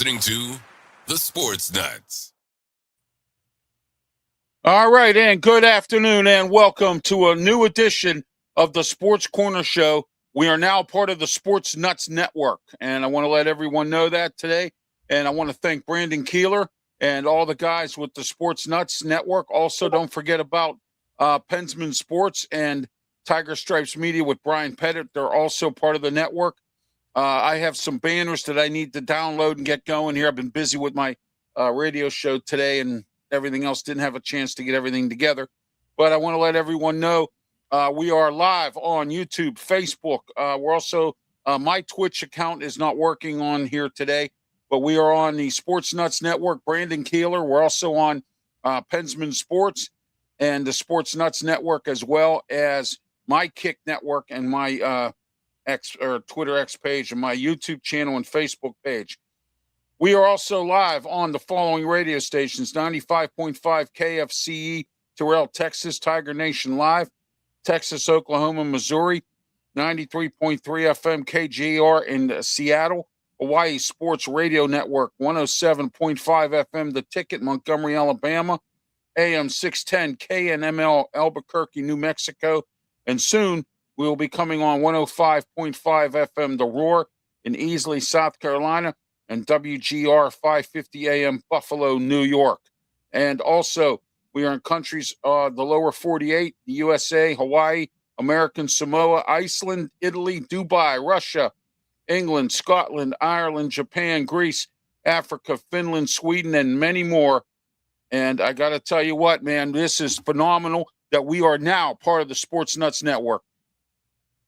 listening to The Sports Nuts. All right, and good afternoon, and welcome to a new edition of the Sports Corner Show. We are now part of the Sports Nuts Network, and I want to let everyone know that today. And I want to thank Brandon Keeler and all the guys with the Sports Nuts Network. Also, don't forget about Pensman Sports and Tiger Stripes Media with Brian Pettit. They're also part of the network. I have some banners that I need to download and get going here. I've been busy with my radio show today and everything else. Didn't have a chance to get everything together. But I want to let everyone know we are live on YouTube, Facebook. We're also, my Twitch account is not working on here today, but we are on the Sports Nuts Network, Brandon Keeler. We're also on Pensman Sports and the Sports Nuts Network, as well as my Kick Network and my Twitter X page and my YouTube channel and Facebook page. We are also live on the following radio stations: 95.5 KFCE, Terrell, Texas, Tiger Nation Live, Texas, Oklahoma, Missouri, 93.3 FM KGR in Seattle, Hawaii Sports Radio Network, 107.5 FM The Ticket, Montgomery, Alabama, AM 610 KNML, Albuquerque, New Mexico, and soon we will be coming on 105.5 FM The Roar in Easley, South Carolina, and WGR 550 AM Buffalo, New York. And also, we are in countries, the lower 48, the USA, Hawaii, American Samoa, Iceland, Italy, Dubai, Russia, England, Scotland, Ireland, Japan, Greece, Africa, Finland, Sweden, and many more. And I got to tell you what, man, this is phenomenal that we are now part of the Sports Nuts Network.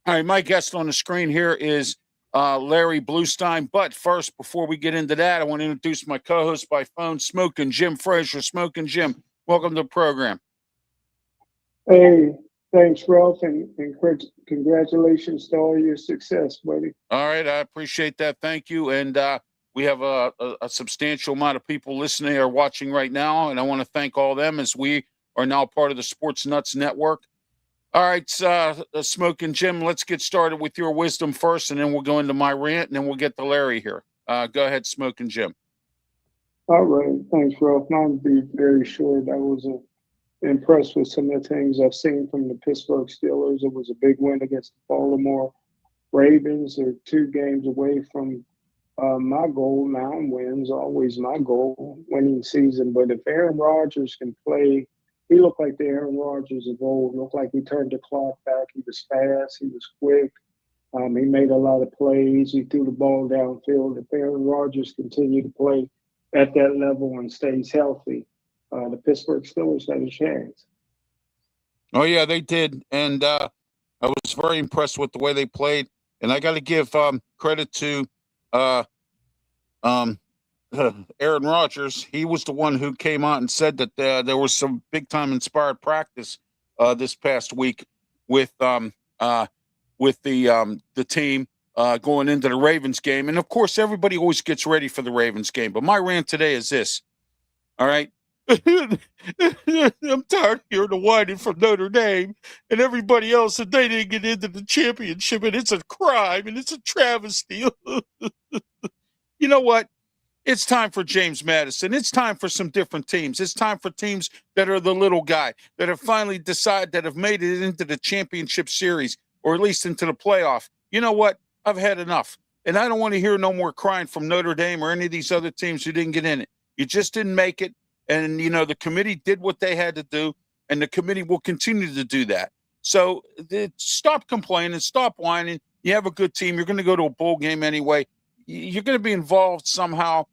All right, my guest on the screen here is Larry BLUESTEIN. But first, before we get into that, I want to introduce my co-host by phone, Smokin, Jim Frazier. Smokin, Jim, welcome to the program. Hey, thanks, Ralph, and congratulations to all your success, buddy. All right, I appreciate that. Thank you. And we have a substantial amount of people listening or watching right now, and I want to thank all of them as we are now part of the Sports Nuts Network. All right, Smokin, Jim, let's get started with your wisdom first, and then we'll go into my rant, and then we'll get to Larry here. Go ahead, Smokin, Jim. All right, thanks, Ralph. Mine will be very short. I was impressed with some of the things I've seen from the Pittsburgh Steelers. It was a big win against the Baltimore Ravens. They're 2 games away from my goal. 9 wins, always my goal, winning season. But if Aaron Rodgers can play, he looked like the Aaron Rodgers of old. Looked like he turned the clock back. He was fast. He was quick. He made a lot of plays. He threw the ball downfield. If Aaron Rodgers continue to play at that level and stays healthy, the Pittsburgh Steelers had a chance. Oh, yeah, they did. And I was very impressed with the way they played. And I got to give credit to Aaron Rodgers. He was the one who came out and said that there was some big-time inspired practice this past week with the team going into the Ravens game. And, of course, everybody always gets ready for the Ravens game. But my rant today is this, all right? I'm tired of hearing the whining from Notre Dame and everybody else that they didn't get into the championship, and it's a crime, and it's a travesty. You know what? It's time for James Madison. It's time for some different teams. It's time for teams that are the little guy, that have finally decided, that have made it into the championship series, or at least into the playoff. You know what? I've had enough. And I don't want to hear no more crying from Notre Dame or any of these other teams who didn't get in it. You just didn't make it. And, you know, the committee did what they had to do, and the committee will continue to do that. So stop complaining, stop whining. You have a good team. You're going to go to a bowl game anyway. You're going to be involved somehow,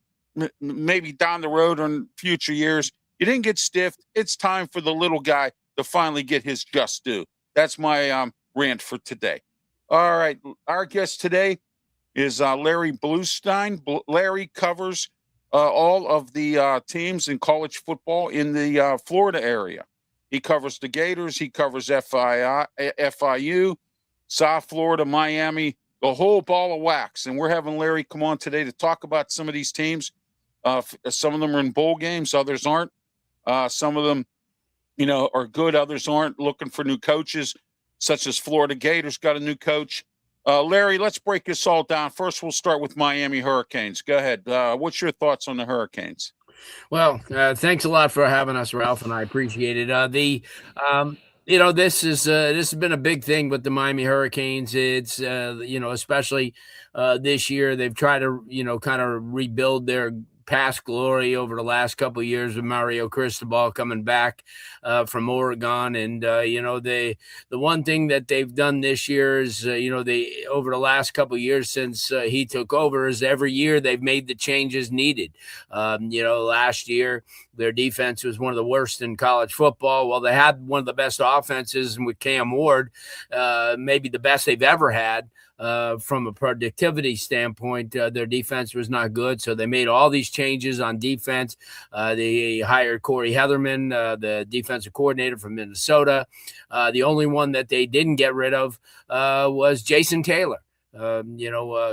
maybe down the road or in future years. You didn't get stiffed. It's time for the little guy to finally get his just due. That's my rant for today. All right. Our guest today is Larry BLUESTEIN. Larry covers all of the teams in college football in the Florida area. He covers the Gators. He covers FIU, South Florida, Miami, the whole ball of wax. And we're having Larry come on today to talk about some of these teams. Some of them are in bowl games. Others aren't. Some of them, you know, are good. Others aren't, looking for new coaches, such as Florida Gators got a new coach. Larry, let's break this all down. First, we'll start with Miami Hurricanes. Go ahead. What's your thoughts on the Hurricanes? Well, thanks a lot for having us, Ralph, and I appreciate it. This has been a big thing with the Miami Hurricanes. It's especially this year they've tried to kind of rebuild their past glory over the last couple of years with Mario Cristobal coming back from Oregon, and the one thing that they've done this year is they over the last couple of years since he took over is every year they've made the changes needed. Last year their defense was one of the worst in college football. Well, they had one of the best offenses with Cam Ward, maybe the best they've ever had. From a productivity standpoint, their defense was not good. So they made all these changes on defense. They hired Corey Heatherman, the defensive coordinator from Minnesota. The only one that they didn't get rid of was Jason Taylor, a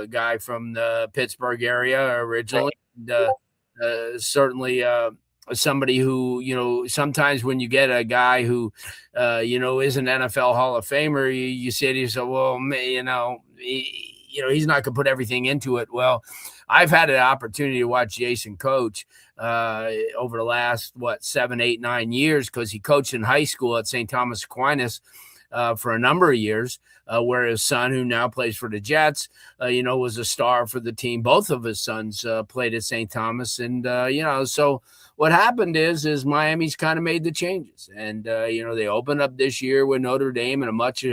guy from the Pittsburgh area originally. Certainly somebody who, sometimes when you get a guy who, is an NFL Hall of Famer, you say to yourself, well, he's not going to put everything into it. Well, I've had an opportunity to watch Jason coach over the last, 7, 8, 9 years, because he coached in high school at St. Thomas Aquinas for a number of years, where his son, who now plays for the Jets, was a star for the team. Both of his sons played at St. Thomas. And, so what happened is Miami's kind of made the changes. And, they opened up this year with Notre Dame in a much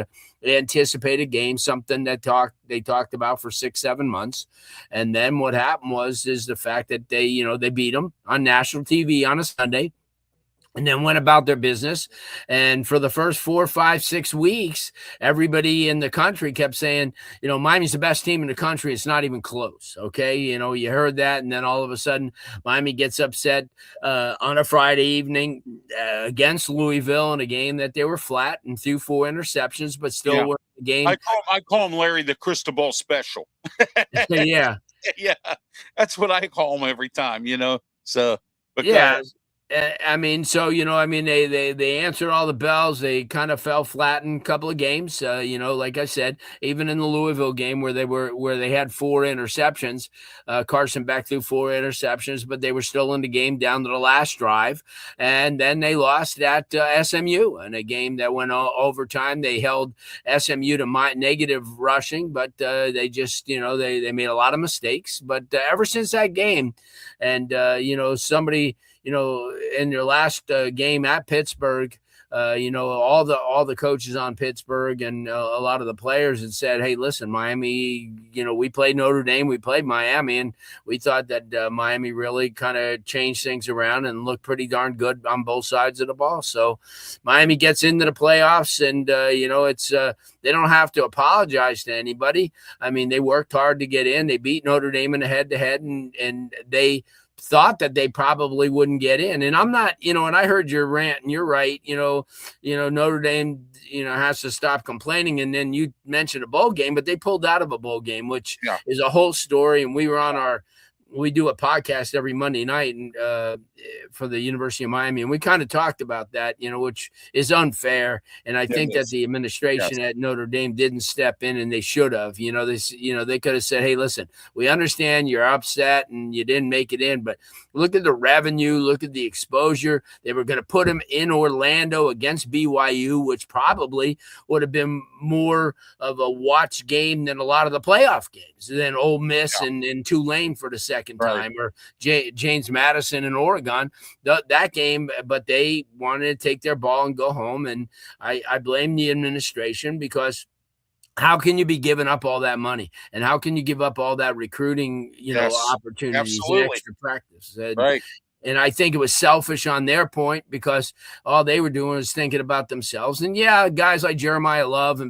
anticipated game, something that they talked about for 6-7 months. And then what happened is the fact that they beat them on national TV on a Sunday, and then went about their business. And for the first 4, 5, 6 weeks, everybody in the country kept saying, Miami's the best team in the country. It's not even close. Okay. You heard that. And then all of a sudden, Miami gets upset on a Friday evening against Louisville in a game that they were flat and threw 4 interceptions, but still were the game. I call him Larry the Cristobal special. Yeah. Yeah. That's what I call him every time, So, but yeah. They answered all the bells. They kind of fell flat in a couple of games. Like I said, even in the Louisville game where they had 4 interceptions, Carson Beck threw 4 interceptions, but they were still in the game down to the last drive. And then they lost at SMU in a game that went overtime. They held SMU to negative rushing, but they just, they made a lot of mistakes. But ever since that game, and somebody, in their last game at Pittsburgh, all the coaches on Pittsburgh and a lot of the players had said, hey, listen, Miami, we played Notre Dame, we played Miami, and we thought that Miami really kind of changed things around and looked pretty darn good on both sides of the ball. So Miami gets into the playoffs, and, it's they don't have to apologize to anybody. I mean, they worked hard to get in. They beat Notre Dame in a head-to-head, and they thought that they probably wouldn't get in. And I'm not, and I heard your rant, and you're right. Notre Dame, has to stop complaining. And then you mentioned a bowl game, but they pulled out of a bowl game, which is a whole story. And we were we do a podcast every Monday night and for the University of Miami, and we kind of talked about that, which is unfair. And I think that the administration at Notre Dame didn't step in, and they should have. They could have said, "Hey, listen, we understand you're upset and you didn't make it in, but look at the revenue, look at the exposure. They were going to put him in Orlando against BYU, which probably would have been more of a watch game than a lot of the playoff games, than Ole Miss and Tulane for the second time, or James Madison in Oregon, that game. But they wanted to take their ball and go home. And I blame the administration, because how can you be giving up all that money? And how can you give up all that recruiting, opportunities and extra practice? And I think it was selfish on their point, because all they were doing was thinking about themselves. And guys like Jeremiah Love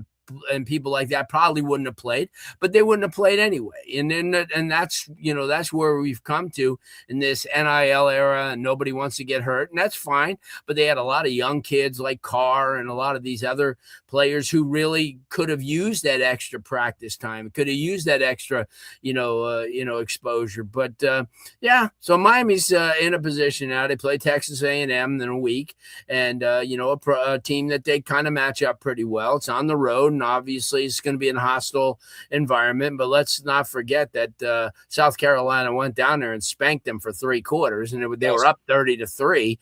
and people like that probably wouldn't have played, but they wouldn't have played anyway. And that's where we've come to in this NIL era, and nobody wants to get hurt, and that's fine. But they had a lot of young kids like Carr and a lot of these other players who really could have used that extra practice time, could have used that extra, exposure. But so Miami's in a position now. They play Texas A&M in a week, and a team that they kind of match up pretty well. It's on the road. and obviously it's going to be in a hostile environment. But let's not forget that South Carolina went down there and spanked them for 3 quarters, and they were up 30-3.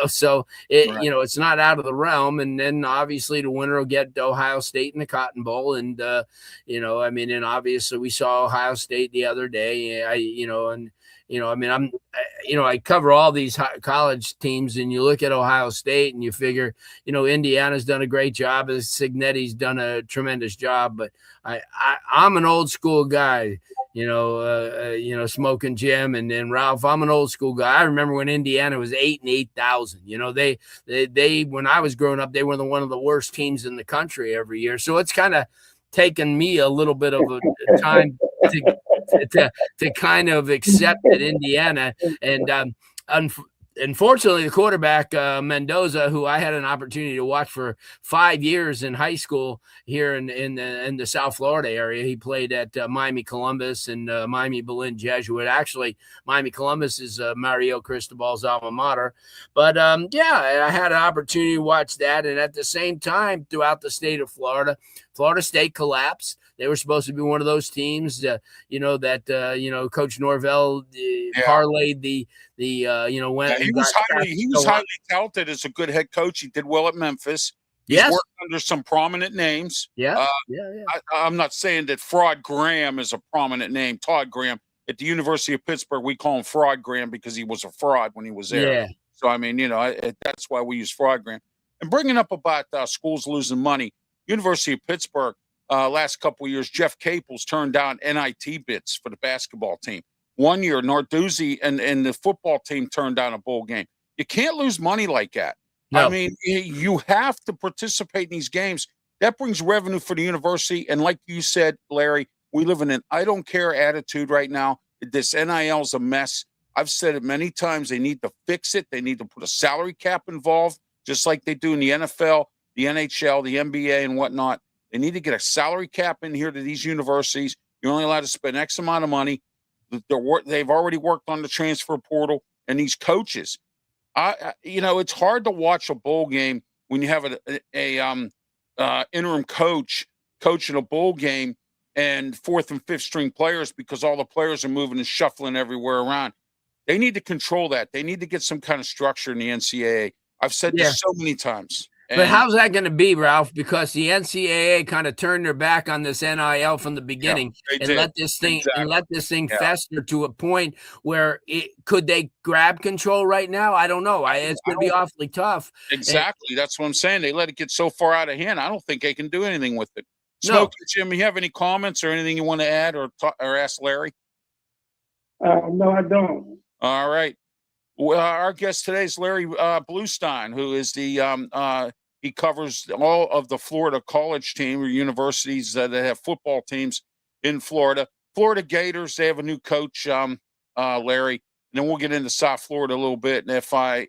So it's not out of the realm. And then obviously the winner will get Ohio State in the Cotton Bowl, and and obviously we saw Ohio State the other day. I cover all these college teams, and you look at Ohio State and you figure, Indiana's done a great job. Cignetti's done a tremendous job, but I'm an old school guy, Smokin Jim and then Ralph. I'm an old school guy. I remember when Indiana was 8,000. They when I was growing up, they were one of the worst teams in the country every year. So it's kind of taken me a little bit of a time to kind of accept that Indiana. And unfortunately, the quarterback, Mendoza, who I had an opportunity to watch for 5 years in high school here in the South Florida area, he played at Miami Columbus and Miami Berlin Jesuit. Actually, Miami Columbus is Mario Cristobal's alma mater. But, I had an opportunity to watch that. And at the same time, throughout the state of Florida, Florida State collapsed. They were supposed to be one of those teams, Coach Norvell parlayed the he was highly touted as a good head coach. He did well at Memphis. He's worked under some prominent names. I'm not saying that Fraud Graham is a prominent name. Todd Graham at the University of Pittsburgh, we call him Fraud Graham because he was a fraud when he was there. Yeah. So that's why we use Fraud Graham. And bringing up about schools losing money, University of Pittsburgh. Last couple of years, Jeff Capels turned down NIT bids for the basketball team. 1 year, Narduzzi and the football team turned down a bowl game. You can't lose money like that. No. I mean, you have to participate in these games. That brings revenue for the university. And like you said, Larry, we live in an I don't care attitude right now. This NIL is a mess. I've said it many times. They need to fix it. They need to put a salary cap involved, just like they do in the NFL, the NHL, the NBA, and whatnot. They need to get a salary cap in here to these universities. You're only allowed to spend X amount of money. They've already worked on the transfer portal, and these coaches. It's hard to watch a bowl game when you have a interim coach coaching a bowl game and 4th and 5th string players because all the players are moving and shuffling everywhere around. They need to control that. They need to get some kind of structure in the NCAA. I've said this so many times. But how's that going to be, Ralph? Because the NCAA kind of turned their back on this NIL from the beginning and let this thing fester to a point where could they grab control right now? I don't know. It's going to be awfully tough. Exactly. That's what I'm saying. They let it get so far out of hand. I don't think they can do anything with it. No. Jim, you have any comments or anything you want to add or ask Larry? No, I don't. All right. Well, our guest today is Larry BLUESTEIN, who is he covers all of the Florida college team or universities that have football teams in Florida. Florida Gators, they have a new coach, Larry. And then we'll get into South Florida a little bit. And FAU,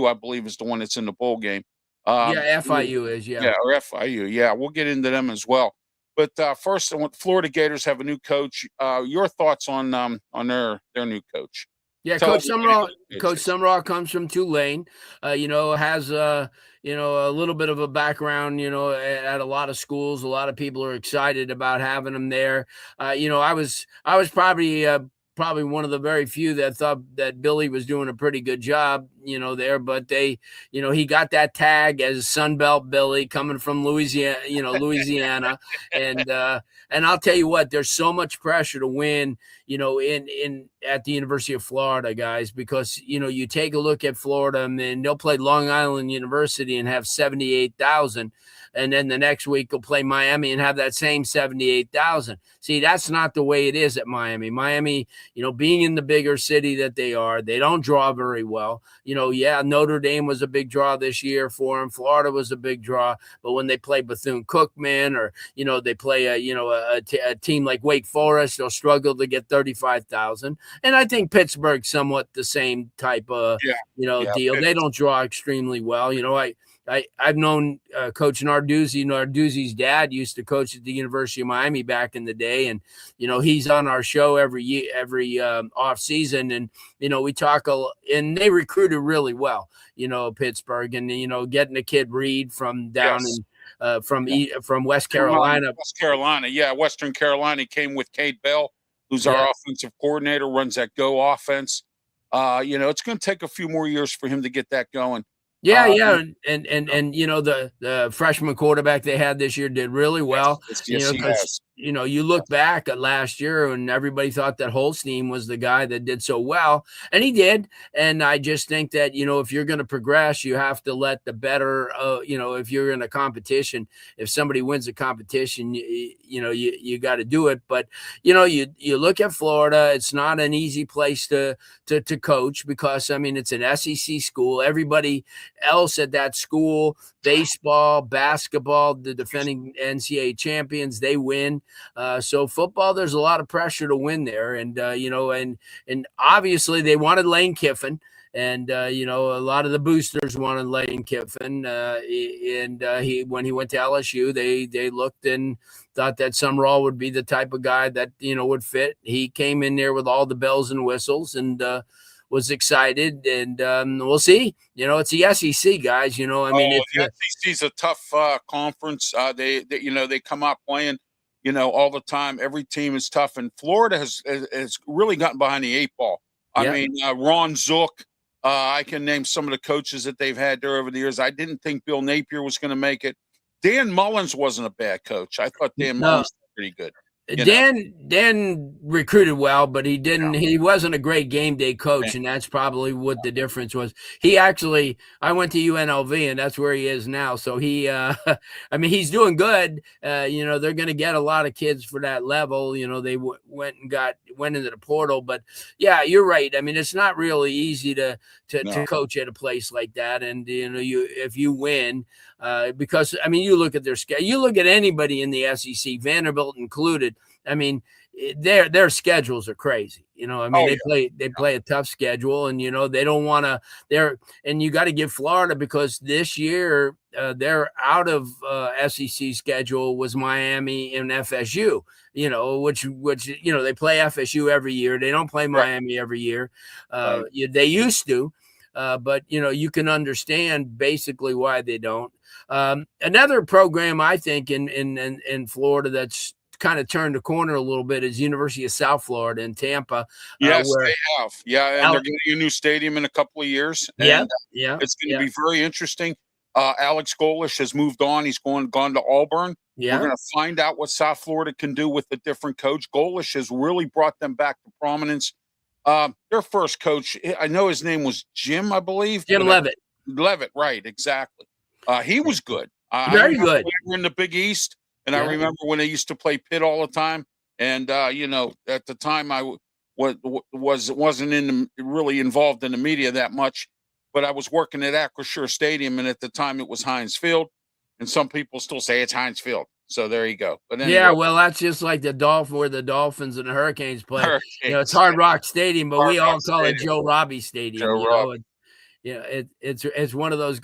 I believe, is the one that's in the bowl game. FIU is, Yeah, or FIU. Yeah, we'll get into them as well. But first, Florida Gators have a new coach. Your thoughts on their new coach? Yeah, Coach Summerall comes from Tulane. Has a little bit of a background, at a lot of schools. A lot of people are excited about having him there. I was probably one of the very few that thought that Billy was doing a pretty good job, there, but he got that tag as Sunbelt Billy coming from Louisiana. And I'll tell you what, there's so much pressure to win, at the University of Florida, guys, because, you take a look at Florida and they'll play Long Island University and have 78,000. And then the next week they'll play Miami and have that same 78,000. See, that's not the way it is at Miami. Miami, being in the bigger city that they are, they don't draw very well. Notre Dame was a big draw this year for them. Florida was a big draw. But when they play Bethune-Cookman or, they play a team like Wake Forest, they'll struggle to get 35,000. And I think Pittsburgh's somewhat the same type of, deal. They don't draw extremely well. I've known Coach Narduzzi. Narduzzi's dad used to coach at the University of Miami back in the day, and he's on our show every off season, and we talk and they recruited really well. Pittsburgh, and getting a kid Reed from down from West Carolina. West Carolina, yeah, Western Carolina. He came with Cade Bell, who's Yeah. our offensive coordinator, runs that go offense. It's going to take a few more years for him to get that going. Yeah, and the freshman quarterback they had this year did really well. Yes, he has. You look back at last year and everybody thought that Holstein was the guy that did so well, and he did. And I just think that if you're going to progress, you have to let the better. If you're in a competition, if somebody wins a competition, you got to do it. But you look at Florida; it's not an easy place to coach because it's an SEC school. Everybody else at that school, baseball, basketball, the defending NCAA champions, they win. So football, there's a lot of pressure to win there. And, and obviously they wanted Lane Kiffin. And, a lot of the boosters wanted Lane Kiffin. When he went to LSU, they looked and thought that Summerall would be the type of guy that, would fit. He came in there with all the bells and whistles and, was excited, and we'll see. It's the SEC, guys. The SEC's a tough conference. They come out playing, all the time. Every team is tough, and Florida has really gotten behind the eight ball. Ron Zook. I can name some of the coaches that they've had there over the years. I didn't think Bill Napier was going to make it. Dan Mullins wasn't a bad coach. I thought Dan Mullins was pretty good. Dan recruited well, but he didn't. Yeah. He wasn't a great game day coach, and that's probably what the difference was. I went to UNLV, and that's where he is now. So he's doing good. They're going to get a lot of kids for that level. They went into the portal, but yeah, you're right. It's not really easy to coach at a place like that, and if you win. Because you look at their schedule, you look at anybody in the SEC, Vanderbilt included. Their schedules are crazy. They play a tough schedule, and they don't want to. And you got to give Florida, because this year they're out of SEC schedule was Miami and FSU. Which they play FSU every year. They don't play Miami every year. They used to. But you can understand basically why they don't. Another program I think in Florida that's kind of turned the corner a little bit is University of South Florida in Tampa. Yes, they have. Yeah, and they're getting a new stadium in a couple of years. And it's going to be very interesting. Alex Golish has moved on. He's gone to Auburn. Yeah. We're going to find out what South Florida can do with a different coach. Golish has really brought them back to prominence. Their first coach, I know his name was Jim, I believe. Jim Leavitt. Leavitt, right, exactly. He was good. Very good. We were in the Big East, and I remember when they used to play Pitt all the time. And, at the time I wasn't really involved in the media that much, but I was working at Acrisure Stadium, and at the time it was Heinz Field, and some people still say it's Heinz Field. So there you go. But anyway. Yeah, well, that's just like where the Dolphins and the Hurricanes play. It's Hard Rock Stadium, but we all call it Joe Robbie Stadium. It's one of those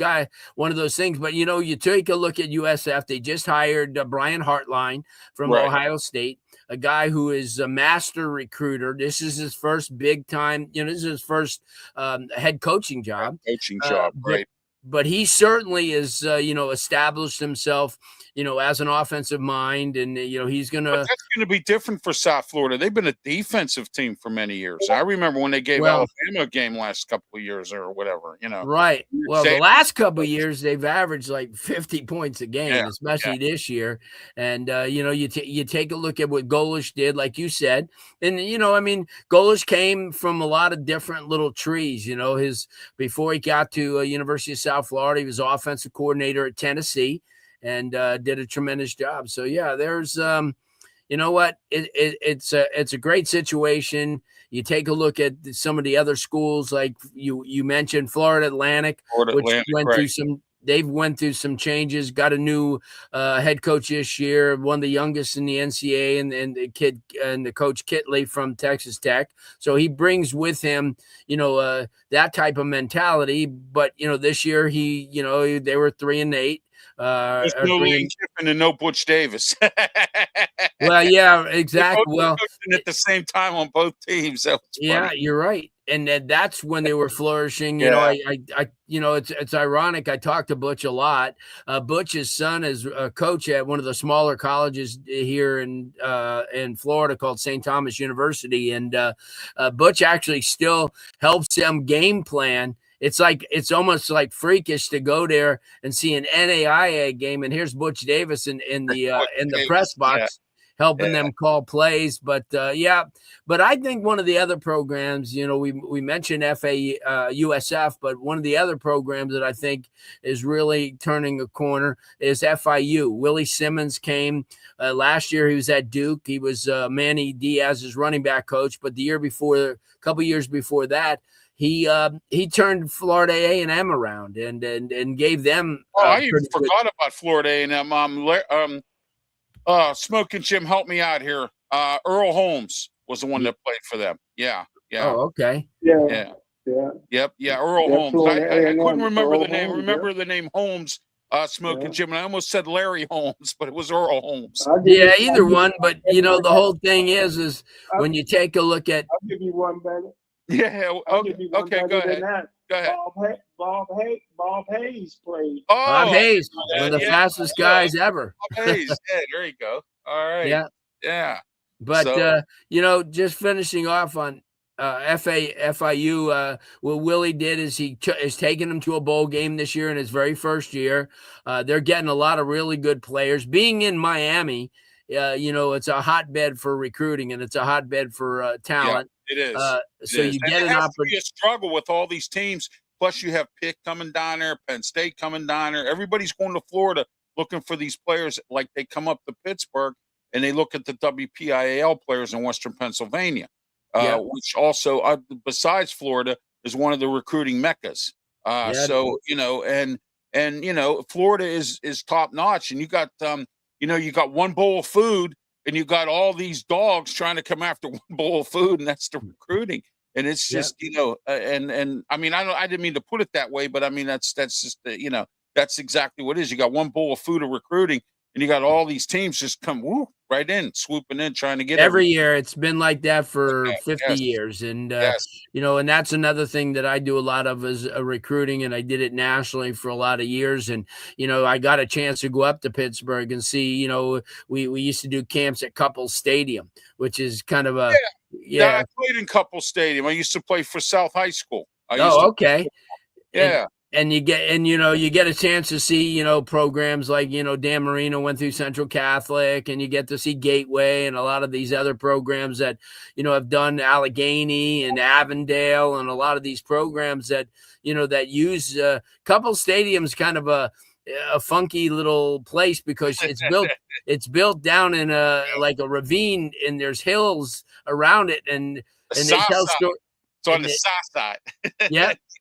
things. But you take a look at USF. They just hired Brian Hartline from Ohio State, a guy who is a master recruiter. This is his first big time. This is his first head coaching job. But he certainly is, established himself, as an offensive mind, and he's gonna. But that's going to be different for South Florida. They've been a defensive team for many years. I remember when they gave Alabama a game last couple of years or whatever. Right. Well, the last couple of years they've averaged like 50 points a game, especially this year. And you take a look at what Golish did, like you said, and Golish came from a lot of different little trees. Before he got to University of South Florida, he was offensive coordinator at Tennessee. And did a tremendous job. So there's, it's a great situation. You take a look at some of the other schools, like you mentioned, Florida Atlantic, They've went through some changes. Got a new head coach this year, one of the youngest in the NCAA, and the coach Kitley from Texas Tech. So he brings with him, that type of mentality. But this year they were 3-8. There's no Lane Kiffin and no Butch Davis. Well, yeah, exactly. Well, at the same time on both teams. Yeah, you're right. and that's when they were flourishing. You Yeah. know, it's ironic. I talked to Butch a lot. Butch's son is a coach at one of the smaller colleges here in Florida called St. Thomas University, and Butch actually still helps them game plan. It's almost like freakish to go there and see an NAIA game, and here's Butch Davis in the press box helping them call plays. But but I think one of the other programs, we mentioned USF, but one of the other programs that I think is really turning a corner is FIU. Willie Simmons came last year. He was at Duke. He was Manny Diaz's running back coach, but a couple years before that, he turned Florida A&M around and gave them. I even forgot about Florida A&M. Smokin' Jim, help me out here. Earl Holmes was the one that played for them. Yeah. Oh, okay. Yeah. Yep. Yeah. Earl Holmes. I couldn't remember the name. Remember the name Holmes, Smokin' Jim, and I almost said Larry Holmes, but it was Earl Holmes. Yeah, either one. But the whole thing is when you take a look at. I'll give you one better. Yeah. Okay. Go ahead. Go ahead. Bob Hayes played. Oh, Bob Hayes, one of the fastest guys ever. Bob Hayes. Yeah, there you go. All right. Yeah. But just finishing off on FIU, what Willie did is he is taking them to a bowl game this year in his very first year. They're getting a lot of really good players. Being in Miami, it's a hotbed for recruiting and it's a hotbed for talent. Yeah, it is. So you get an opportunity. A struggle with all these teams. Plus, you have Pitt coming down there, Penn State coming down there. Everybody's going to Florida looking for these players. Like they come up to Pittsburgh and they look at the WPIAL players in Western Pennsylvania, which also, besides Florida, is one of the recruiting meccas. So Florida is top notch, and you got you got one bowl of food. And you got all these dogs trying to come after one bowl of food, and that's the recruiting. And it's just, and I mean, I didn't mean to put it that way, but I mean, that's just, that's exactly what it is. You got one bowl of food of recruiting, and you got all these teams just come right in, swooping in, trying to get every year. It's been like that for 50 years. And, and that's another thing that I do a lot of is recruiting. And I did it nationally for a lot of years. And, I got a chance to go up to Pittsburgh and see, we used to do camps at Couples Stadium, which is kind of a, I played in Couples Stadium. I used to play for South High School. Okay. Yeah. And you get a chance to see, programs like, Dan Marino went through Central Catholic, and you get to see Gateway and a lot of these other programs that, have done Allegheny and Avondale, and a lot of these programs that, that use Couple Stadium's kind of a funky little place because it's built down in a ravine, and there's hills around it, and they tell stories. It's on the south side.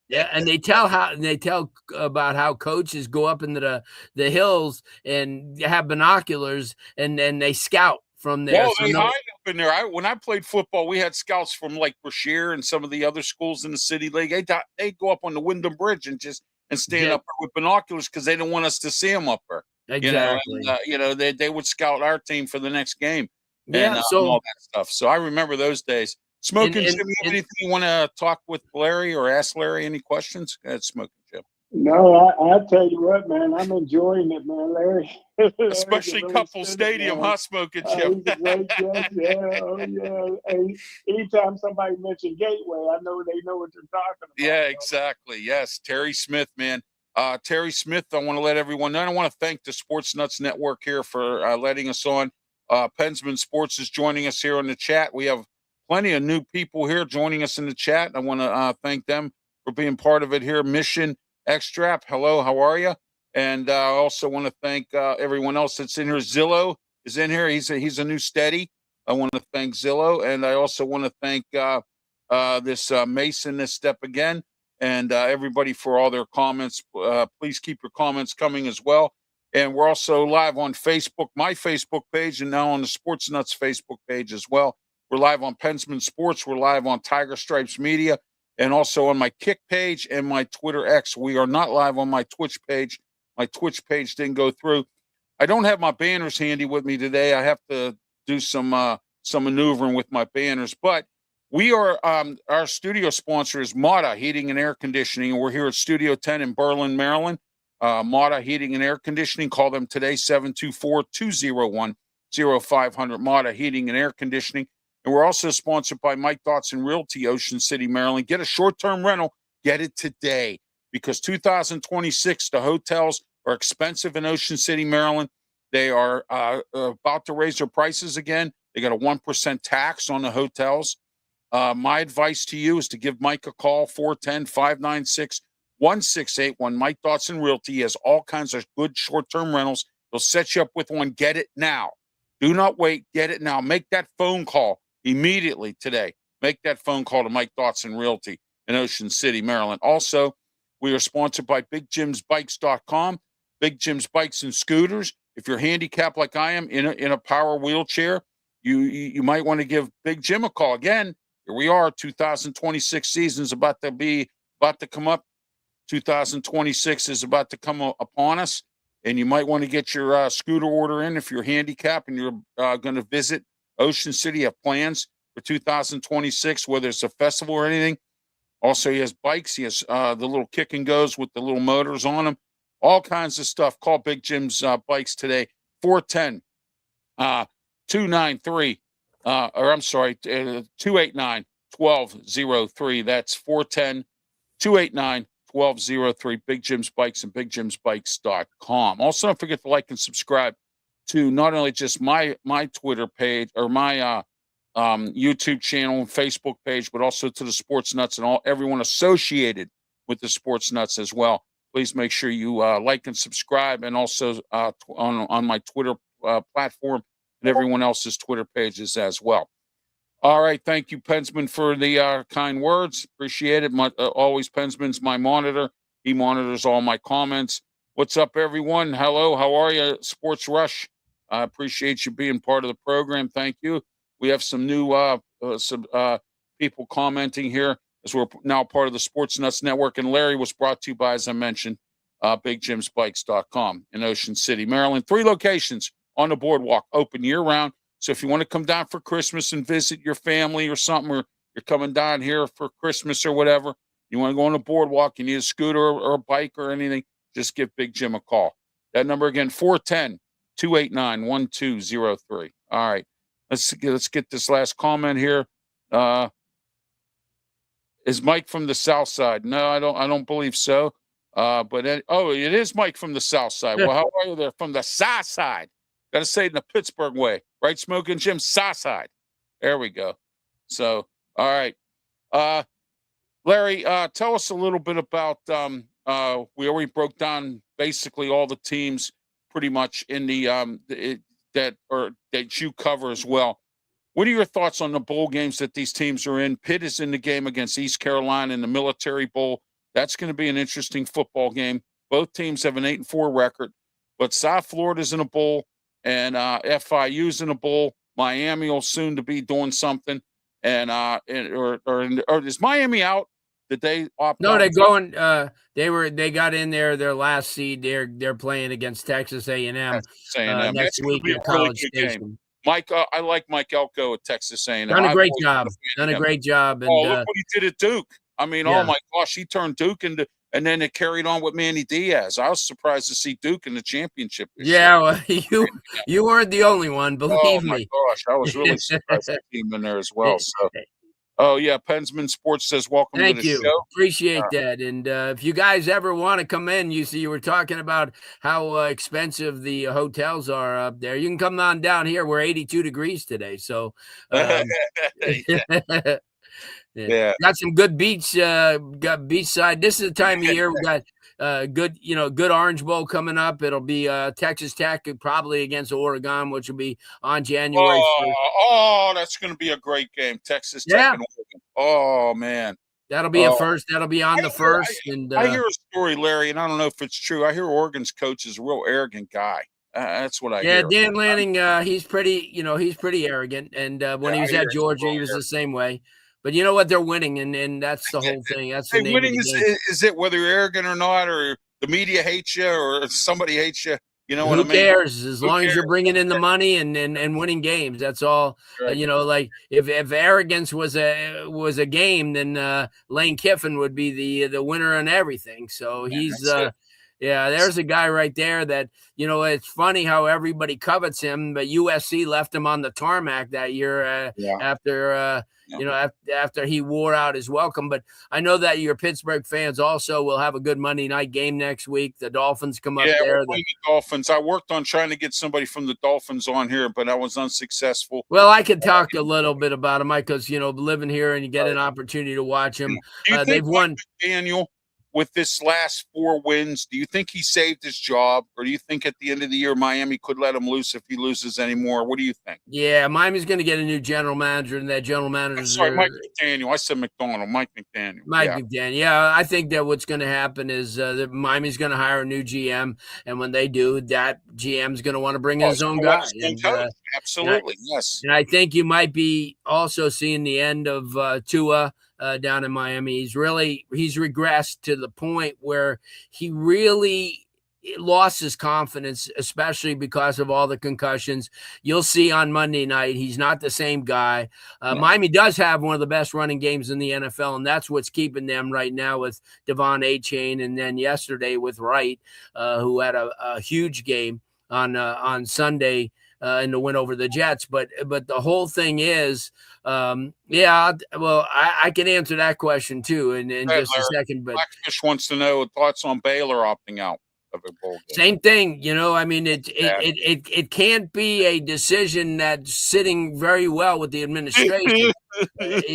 Yeah, and they tell about how coaches go up into the hills and have binoculars, and then they scout from there. Well, they hide up in there. When I played football, we had scouts from like Frazier and some of the other schools in the city league. They go up on the Wyndham Bridge and stand up there with binoculars because they don't want us to see them up there. Exactly. They would scout our team for the next game. Yeah, and all that stuff. So I remember those days. Smokin' Jim, you have anything you want to talk with Larry or ask Larry any questions? Go ahead, Smokin' Jim. No, I tell you what, man, I'm enjoying it, man, Larry. Especially Couple Stadium, huh, Smokin' Jim? He's a great guest, Hey, anytime somebody mentions Gateway, I know they know what you're talking about. Yeah, exactly. Yes, Terry Smith, man. Terry Smith, I want to let everyone know. I want to thank the Sports Nuts Network here for letting us on. Pensman Sports is joining us here on the chat. We have plenty of new people here joining us in the chat. I want to thank them for being part of it here. Mission Extrap, hello, how are you? And I also want to thank everyone else that's in here. Zillow is in here. He's a new steady. I want to thank Zillow, and I also want to thank this Mason, this step again, and everybody for all their comments. Please keep your comments coming as well. And we're also live on Facebook, my Facebook page, and now on the Sports Nuts Facebook page as well. We're live on Pensman Sports. We're live on Tiger Stripes Media, and also on my Kick page and my Twitter X. We are not live on my Twitch page. My Twitch page didn't go through. I don't have my banners handy with me today. I have to do some maneuvering with my banners. But We are our studio sponsor is Mata Heating and Air Conditioning. We're here at Studio 10 in Berlin, Maryland. Mata Heating and Air Conditioning. Call them today, 724-201-0500. Mata Heating and Air Conditioning. And we're also sponsored by Mike Dotson Realty, Ocean City, Maryland. Get a short-term rental. Get it today, because 2026, the hotels are expensive in Ocean City, Maryland. They are about to raise their prices again. They got a 1% tax on the hotels. My advice to you is to give Mike a call, 410-596-1681. Mike Dotson Realty. He has all kinds of good short-term rentals. He'll set you up with one. Get it now. Do not wait. Get it now. Make that phone call immediately today. Make that phone call to Mike Dotson Realty in Ocean City, Maryland. Also, we are sponsored by BigJimsBikes.com. Big Jim's Bikes and Scooters. If you're handicapped like I am in a power wheelchair, you might want to give Big Jim a call. Again, here we are. 2026 season is about to come up. 2026 is about to come upon us, and you might want to get your scooter order in if you're handicapped and you're going to visit Ocean City. Have plans for 2026, whether it's a festival or anything. Also, he has bikes. He has the little kick and goes with the little motors on them. All kinds of stuff. Call Big Jim's Bikes today. 410-293. 289-1203. That's 410-289-1203. Big Jim's Bikes and BigJimsBikes.com. Also, don't forget to like and subscribe to not only just my Twitter page or my YouTube channel and Facebook page, but also to the Sports Nuts and everyone associated with the Sports Nuts as well. Please make sure you like and subscribe, and also on my Twitter platform and everyone else's Twitter pages as well. All right. Thank you, Pensman, for the kind words. Appreciate it. Always, Pensman's my monitor. He monitors all my comments. What's up, everyone? Hello. How are you? Sports Rush. I appreciate you being part of the program. Thank you. We have some new people commenting here, as we're now part of the Sports Nuts Network. And Larry was brought to you by, as I mentioned, BigJimsBikes.com in Ocean City, Maryland. 3 locations on the boardwalk, open year-round. So if you want to come down for Christmas and visit your family or something, or you're coming down here for Christmas or whatever, you want to go on the boardwalk, you need a scooter or a bike or anything, just give Big Jim a call. That number again, 410-289-1203. All right. Let's get this last comment here. Is Mike from the South Side? No, I don't believe so. But it is Mike from the South Side. Well, how are you there? From the South Side. Got to say it in the Pittsburgh way, right? Smokin' Jim, South Side. There we go. So, all right. Larry, tell us a little bit about. We already broke down basically all the teams, pretty much in the that you cover as well. What are your thoughts on the bowl games that these teams are in? Pitt is in the game against East Carolina in the Military Bowl. That's going to be an interesting football game. Both teams have an 8-4 record, but South Florida's in a bowl, and FIU's in a bowl. Miami will soon to be doing something, or is Miami out? Did they opt out? No, they're going. They got in there. Their last seed. They're playing against Texas A&M next week in College Station. Mike, I like Mike Elko at Texas A&M. Done a great job. And look what he did at Duke. I mean, oh my gosh, he turned Duke into, and then it carried on with Manny Diaz. I was surprised to see Duke in the championship. Well, you weren't the only one, believe me. Oh my gosh, I was really surprised to see him in there as well. So. Oh, yeah. Pensman Sports says, welcome to the show. Appreciate that. And if you guys ever want to come in, you were talking about how expensive the hotels are up there. You can come on down here. We're 82 degrees today. So yeah. Got some good beach, got beachside. This is the time of year we got good Orange Bowl coming up. It'll be Texas Tech probably against Oregon, which will be on January 1st. Oh, that's going to be a great game. Texas Tech and Oregon. Oh, man. That'll be a first. That'll be on the first. I hear a story, Larry, and I don't know if it's true. I hear Oregon's coach is a real arrogant guy. That's what I hear. Yeah, Dan Lanning, he's pretty arrogant. And when he was at Georgia, he was the same way. But you know what? They're winning, and that's the whole thing. That's the name winning of the game. Is it whether you're arrogant or not, or the media hates you, or somebody hates you? You know what I Who mean? cares? As Who long as cares? you're bringing in the money and winning games, that's all. Right. Like if arrogance was a game, then Lane Kiffin would be the winner in everything. So he's That's it. there's a guy right there that it's funny how everybody covets him, but USC left him on the tarmac that year Yeah. after after he wore out his welcome. But I know that your Pittsburgh fans also will have a good Monday night game next week. The Dolphins come up there. We're playing the Dolphins. I worked on trying to get somebody from the Dolphins on here, but I was unsuccessful. Well, I could talk a little bit about them, Mike, because living here and you get an opportunity to watch them. Do you think They've won. Daniel, with this last 4 wins, do you think he saved his job, or do you think at the end of the year Miami could let him loose if he loses anymore? What do you think? Yeah, Miami's going to get a new general manager, and that general manager. Sorry, Mike McDaniel. I said McDonald. Mike McDaniel. McDaniel. Yeah, I think that what's going to happen is that Miami's going to hire a new GM, and when they do, that GM's going to want to bring in his own guy. Absolutely, yes. And I think you might be also seeing the end of Tua. Down in Miami, he's regressed to the point where he really lost his confidence, especially because of all the concussions. You'll see on Monday night, he's not the same guy. Miami does have one of the best running games in the NFL, and that's what's keeping them right now with Devon Achane, and then yesterday with Wright, who had a huge game on Sunday in the win over the Jets. But the whole thing is, I can answer that question too in just a second. But Blackfish wants to know thoughts on Baylor opting out of a bowl game. Same thing, I mean, it can't be a decision that's sitting very well with the administration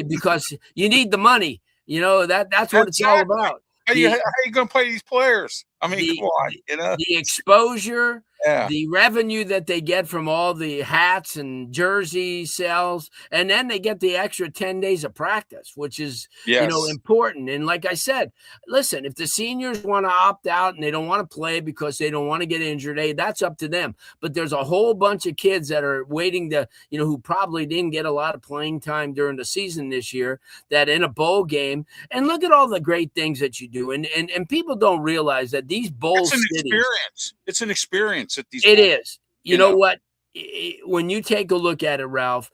because you need the money. That's what it's all about. How are you going to play these players? I mean, come on, the exposure, Yeah. the revenue that they get from all the hats and jersey sales, and then they get the extra 10 days of practice, which is, important. And like I said, listen, if the seniors want to opt out and they don't want to play because they don't want to get injured, that's up to them. But there's a whole bunch of kids that are waiting to, who probably didn't get a lot of playing time during the season this year, that in a bowl game, and look at all the great things that you do. And people don't realize that these bowl cities. Experience. It's an experience at these. It is. You know what? When you take a look at it, Ralph,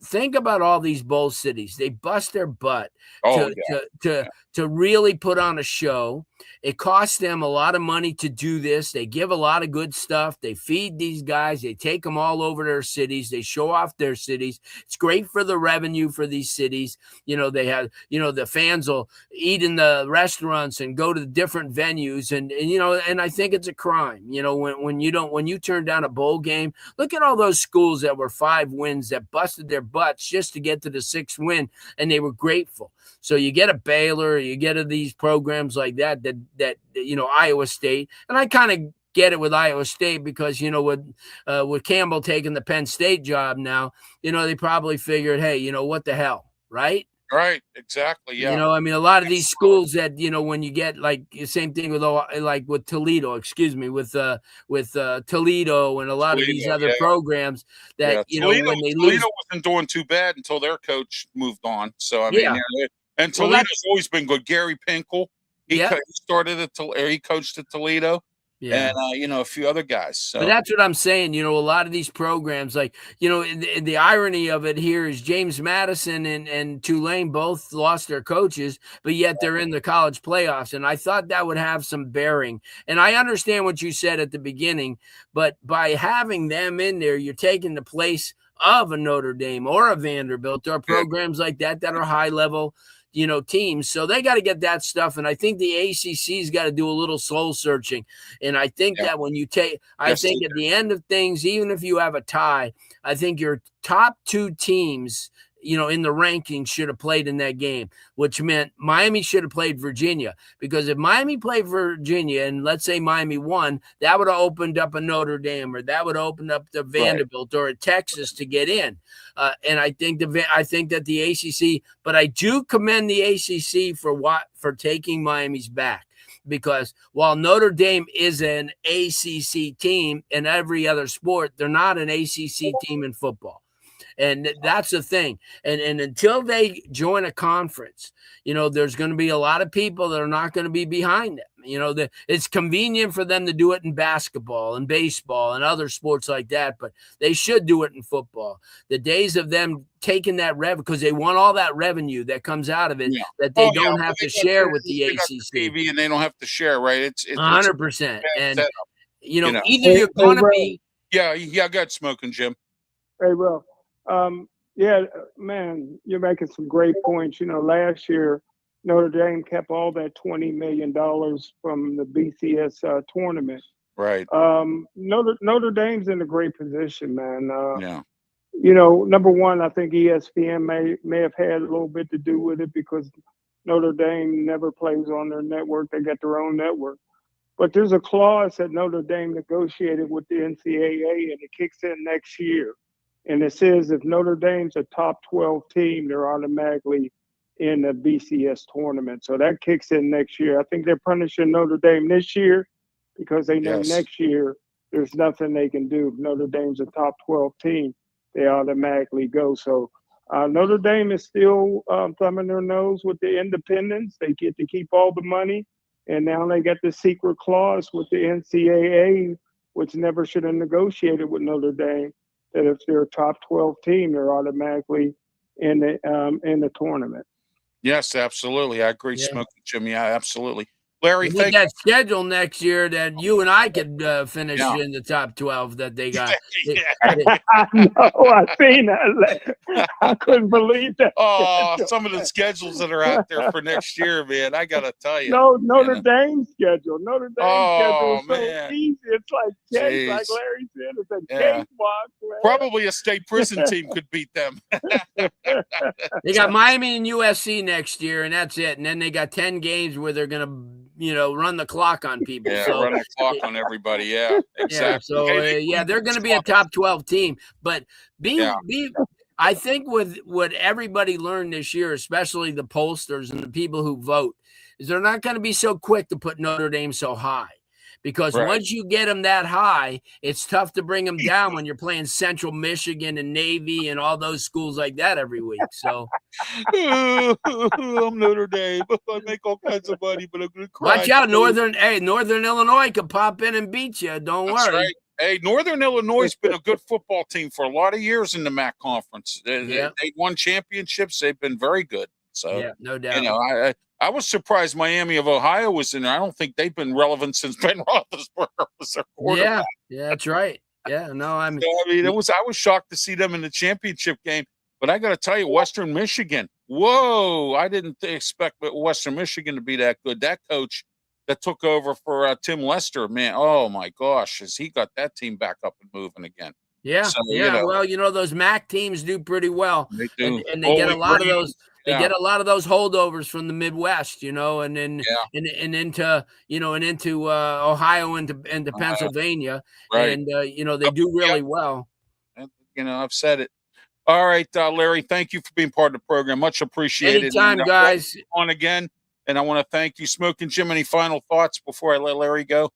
think about all these bowl cities. They bust their butt to really put on a show. It costs them a lot of money to do this. They give a lot of good stuff. They feed these guys. They take them all over their cities. They show off their cities. It's great for the revenue for these cities. They have, the fans will eat in the restaurants and go to different venues. And I think it's a crime, when you turn down a bowl game. Look at all those schools that were 5 wins that busted their butts just to get to the 6th win, and they were grateful. So you get a Baylor, you get these programs like that Iowa State, and I kind of get it with Iowa State because with Campbell taking the Penn State job now, they probably figured, hey, what the hell, right? Right, exactly. Yeah. I mean, a lot of these schools that, when you get like the same thing with Toledo, with Toledo and a lot of these other programs that, Toledo, when they Toledo lose. wasn't doing too bad until their coach moved on. So, I mean, and Toledo's always been good. Gary Pinkel, he coached at Toledo. Yeah. And, a few other guys. So. But that's what I'm saying. A lot of these programs, like, the irony of it here is James Madison and Tulane both lost their coaches, but yet they're in the college playoffs. And I thought that would have some bearing. And I understand what you said at the beginning, but by having them in there, you're taking the place of a Notre Dame or a Vanderbilt or programs like that are high level teams. So they got to get that stuff. And I think the ACC's got to do a little soul searching. And I think that when you think at the end of things, even if you have a tie, I think your top 2 teams, in the rankings should have played in that game, which meant Miami should have played Virginia, because if Miami played Virginia and let's say Miami won, that would have opened up a Notre Dame, or that would open up the Vanderbilt or a Texas to get in. And I think that the ACC, but I do commend the ACC for taking Miami's back. Because while Notre Dame is an ACC team in every other sport, they're not an ACC team in football. And that's the thing. And until they join a conference, there's going to be a lot of people that are not going to be behind them. It's convenient for them to do it in basketball and baseball and other sports like that, but they should do it in football. The days of them taking that revenue, because they want all that revenue that comes out of it, that they don't have to share with the ACC. TV and they don't have to share, right? It's 100%. And either Hey, you're going to Ralph. be. Yeah, got Smoking, Jim. Hey, Ralph. Yeah, man, you're making some great points. Last year, Notre Dame kept all that $20 million from the BCS tournament. Right. Notre Dame's in a great position, man. Yeah. Number one, I think ESPN may have had a little bit to do with it because Notre Dame never plays on their network. They got their own network. But there's a clause that Notre Dame negotiated with the NCAA, and it kicks in next year. And it says if Notre Dame's a top 12 team, they're automatically in the BCS tournament. So that kicks in next year. I think they're punishing Notre Dame this year because they know next year there's nothing they can do. If Notre Dame's a top 12 team, they automatically go. So Notre Dame is still thumbing their nose with the independents. They get to keep all the money. And now they got the secret clause with the NCAA, which never should have negotiated with Notre Dame, that if they're a top 12 team, they're automatically in the tournament. Yes, absolutely. I agree, Smoking Jim. Yeah, absolutely. Larry, with that schedule next year that you and I could finish in the top 12 that they got. I know. I seen that. I couldn't believe that. Oh, some of the schedules that are out there for next year, man. I got to tell you. No, Notre Dame schedule. Notre Dame schedule is so man. easy. It's like cake, like Larry said. It's a cakewalk. Probably a state prison team could beat them. They got Miami and USC next year, and that's it. And then they got 10 games where they're going to run the clock on people. Yeah, so, run the clock on everybody. Yeah, exactly. They're going to be a top 12 team. But I think with what everybody learned this year, especially the pollsters and the people who vote, is they're not going to be so quick to put Notre Dame so high. Because once you get them that high, it's tough to bring them down when you're playing Central Michigan and Navy and all those schools like that every week. So I'm Notre Dame. I make all kinds of money, but I'm going to cry. Watch out, Northern Illinois could pop in and beat you. Don't worry. Right. Hey, Northern Illinois has been a good football team for a lot of years in the MAC conference. They won championships. They've been very good. So no doubt. I was surprised Miami of Ohio was in there. I don't think they've been relevant since Ben Roethlisberger was their quarterback. Yeah, that's right. Yeah, no, I mean, I was shocked to see them in the championship game. But I got to tell you, Western Michigan. Whoa, I didn't expect Western Michigan to be that good. That coach that took over for Tim Lester, man. Oh my gosh, has he got that team back up and moving again? Yeah, so, well, those MAC teams do pretty well. They do. And they get a lot of those. They get a lot of those holdovers from the Midwest, and then into Ohio and Pennsylvania, right. And they do really well. I've said it. All right, Larry, thank you for being part of the program. Much appreciated. Anytime, guys. On again, and I want to thank you, Smokin' Jim. Any final thoughts before I let Larry go?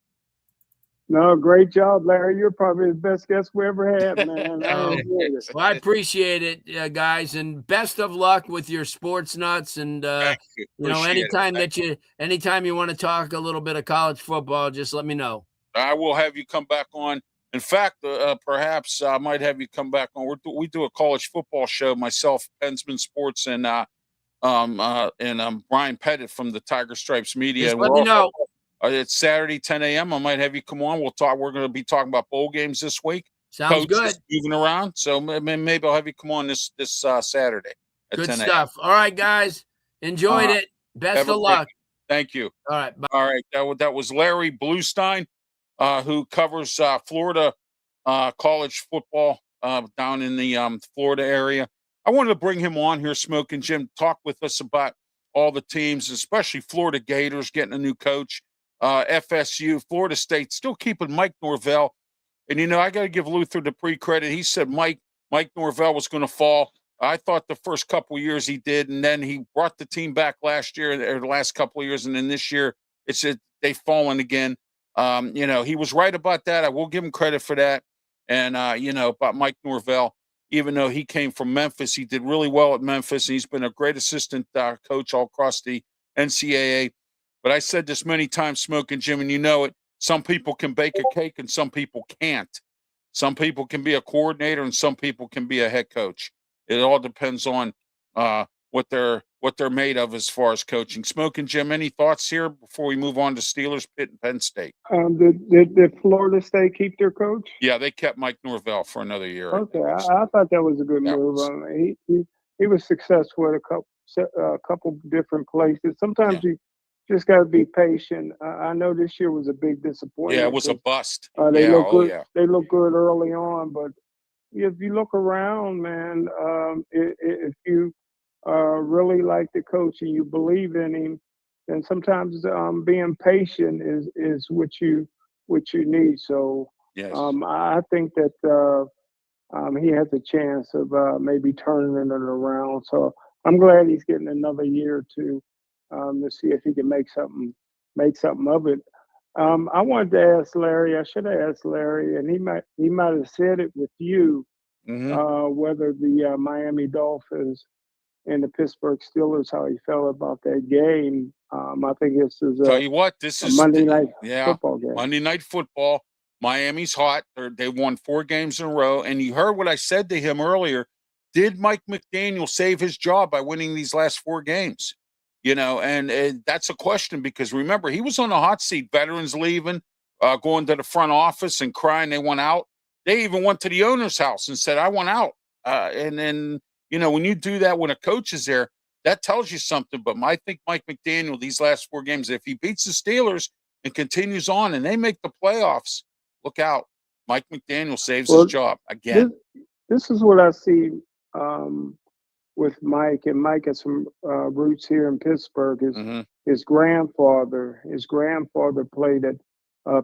No, great job, Larry. You're probably the best guest we ever had, man. Well, I appreciate it, guys, and best of luck with your sports nuts. And anytime you want to talk a little bit of college football, just let me know. I will have you come back on. In fact, perhaps I might have you come back on. We do a college football show. Myself, Pensman Sports, and Brian Pettit from the Tiger Stripes Media. Just let me know. It's Saturday, 10 a.m. I might have you come on. We'll talk. We're going to be talking about bowl games this week. Sounds good. Moving around, so maybe I'll have you come on this Saturday at 10 a.m. Good stuff. All right, guys, enjoyed it. Best of luck. Thank you. All right. Bye. All right. That was Larry BLUESTEIN, who covers Florida college football down in the Florida area. I wanted to bring him on here, Smokin' Jim, talk with us about all the teams, especially Florida Gators getting a new coach. FSU, Florida State, still keeping Mike Norvell. And, I got to give Luther the pre-credit. He said Mike Norvell was going to fall. I thought the first couple of years he did, and then he brought the team back last year, or the last couple of years, and then this year they've fallen again. He was right about that. I will give him credit for that. And, about Mike Norvell, even though he came from Memphis. He did really well at Memphis, and he's been a great assistant coach all across the NCAA. But I said this many times, Smokin' Jim, and you know it. Some people can bake a cake and some people can't. Some people can be a coordinator and some people can be a head coach. It all depends on what they're made of as far as coaching. Smokin' Jim, any thoughts here before we move on to Steelers, Pitt, and Penn State? Did Florida State keep their coach? Yeah, they kept Mike Norvell for another year. Okay, I thought that was a good move. He was successful at a couple different places. Sometimes you just got to be patient. I know this year was a big disappointment. Yeah, it was a bust. They look good. They look good early on, but if you look around, man, if you really like the coach and you believe in him, then sometimes being patient is what you need. So I think that he has a chance of maybe turning it around. So I'm glad he's getting another year or two to see if he can make something of it. I wanted to ask Larry. I should have asked Larry, and he might have said it with you. Whether the Miami Dolphins and the Pittsburgh Steelers, how he felt about that game. I think this is tell you what, this is Monday night football game. Monday Night Football. Miami's hot. They won 4 games in a row. And you heard what I said to him earlier. Did Mike McDaniel save his job by winning these last 4 games? You know, and that's a question because remember, he was on the hot seat. Veterans leaving, going to the front office and crying they want out. They even went to the owner's house and said, I want out. And then, you know, when you do that when a coach is there, that tells you something. But I think Mike McDaniel, these last 4 games, if he beats the Steelers and continues on and they make the playoffs, look out. Mike McDaniel saves his job again. This is what I see with Mike. And Mike has some roots here in Pittsburgh. His grandfather played at